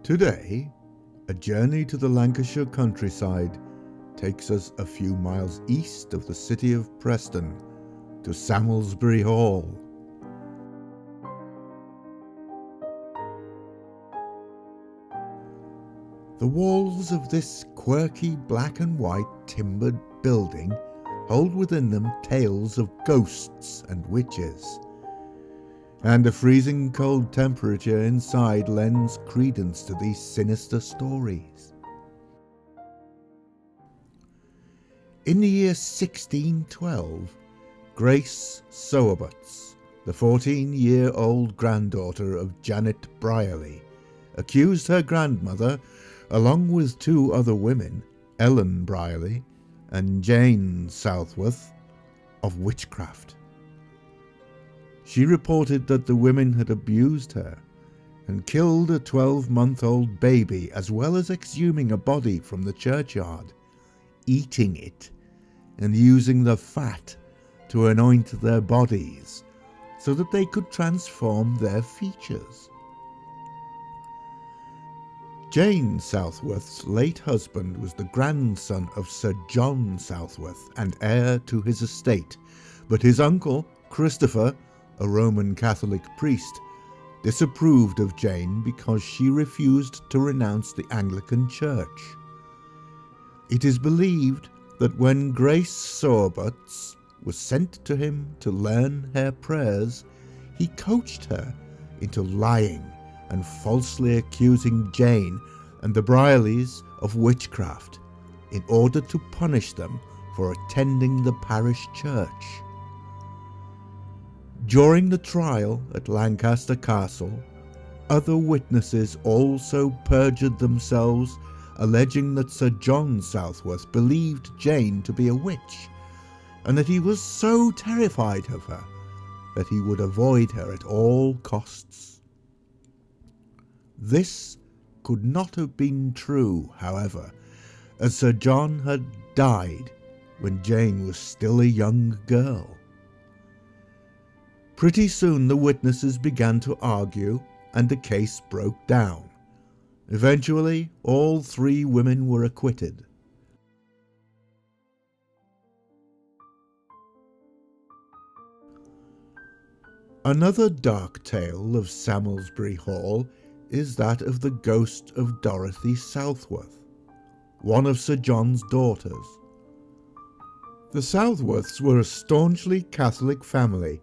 Today, a journey to the Lancashire countryside takes us a few miles east of the city of Preston to Samlesbury Hall. The walls of this quirky black and white timbered building hold within them tales of ghosts and witches, and a freezing cold temperature inside lends credence to these sinister stories. In the year 1612, Grace Sowerbuts, the 14-year-old granddaughter of Janet Brierly, accused her grandmother, along with two other women, Ellen Brierly and Jane Southworth, of witchcraft. She reported that the women had abused her and killed a 12-month-old baby, as well as exhuming a body from the churchyard, eating it, and using the fat to anoint their bodies so that they could transform their features. Jane Southworth's late husband was the grandson of Sir John Southworth and heir to his estate, but his uncle, Christopher, a Roman Catholic priest, disapproved of Jane because she refused to renounce the Anglican Church. It is believed that when Grace Sowerbuts was sent to him to learn her prayers, he coached her into lying and falsely accusing Jane and the Brierlys of witchcraft in order to punish them for attending the parish church. During the trial at Lancaster Castle, other witnesses also perjured themselves, alleging that Sir John Southworth believed Jane to be a witch, and that he was so terrified of her that he would avoid her at all costs. This could not have been true, however, as Sir John had died when Jane was still a young girl. Pretty soon the witnesses began to argue, and the case broke down. Eventually, all three women were acquitted. Another dark tale of Samlesbury Hall is that of the ghost of Dorothy Southworth, one of Sir John's daughters. The Southworths were a staunchly Catholic family,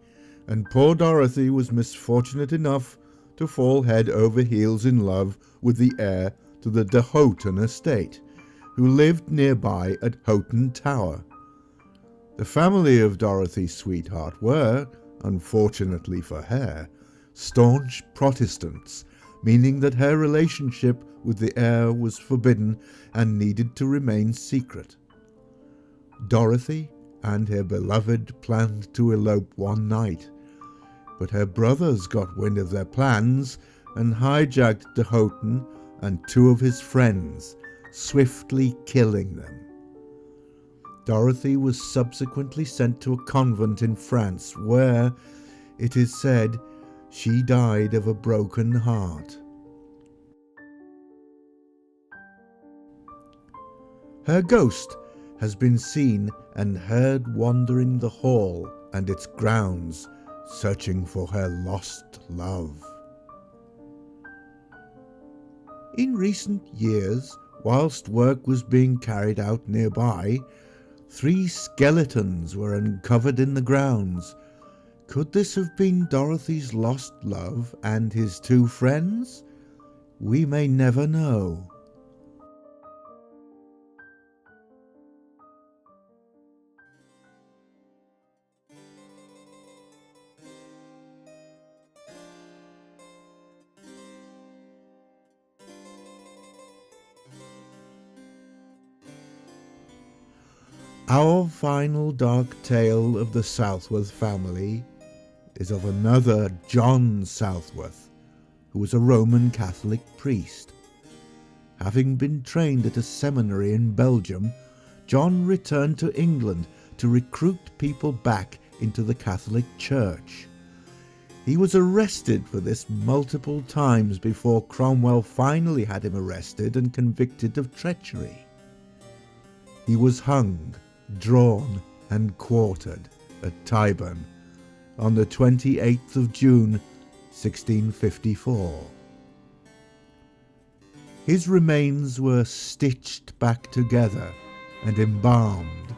and poor Dorothy was misfortunate enough to fall head over heels in love with the heir to the de Houghton estate, who lived nearby at Houghton Tower. The family of Dorothy's sweetheart were, unfortunately for her, staunch Protestants, meaning that her relationship with the heir was forbidden and needed to remain secret. Dorothy and her beloved planned to elope one night, but her brothers got wind of their plans and hijacked de Houghton and two of his friends, swiftly killing them. Dorothy was subsequently sent to a convent in France where, it is said, she died of a broken heart. Her ghost has been seen and heard wandering the hall and its grounds, searching for her lost love. In recent years, whilst work was being carried out nearby, 3 skeletons were uncovered in the grounds. Could this have been Dorothy's lost love and his 2 friends? We may never know. Our final dark tale of the Southworth family is of another John Southworth, who was a Roman Catholic priest. Having been trained at a seminary in Belgium, John returned to England to recruit people back into the Catholic Church. He was arrested for this multiple times before Cromwell finally had him arrested and convicted of treachery. He was hung, drawn and quartered at Tyburn on the 28th of June 1654. His remains were stitched back together and embalmed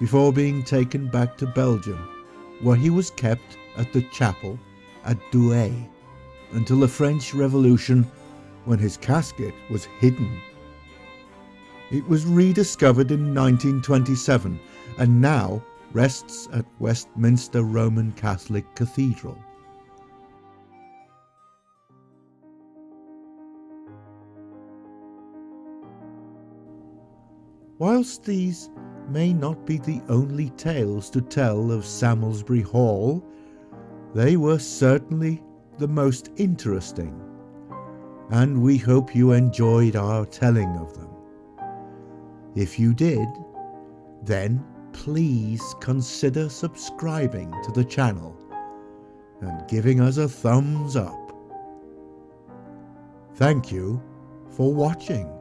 before being taken back to Belgium, where he was kept at the chapel at Douai until the French Revolution, when his casket was hidden. It was rediscovered in 1927 and now rests at Westminster Roman Catholic Cathedral. Whilst these may not be the only tales to tell of Samlesbury Hall, they were certainly the most interesting, and we hope you enjoyed our telling of them. If you did, then please consider subscribing to the channel and giving us a thumbs up. Thank you for watching.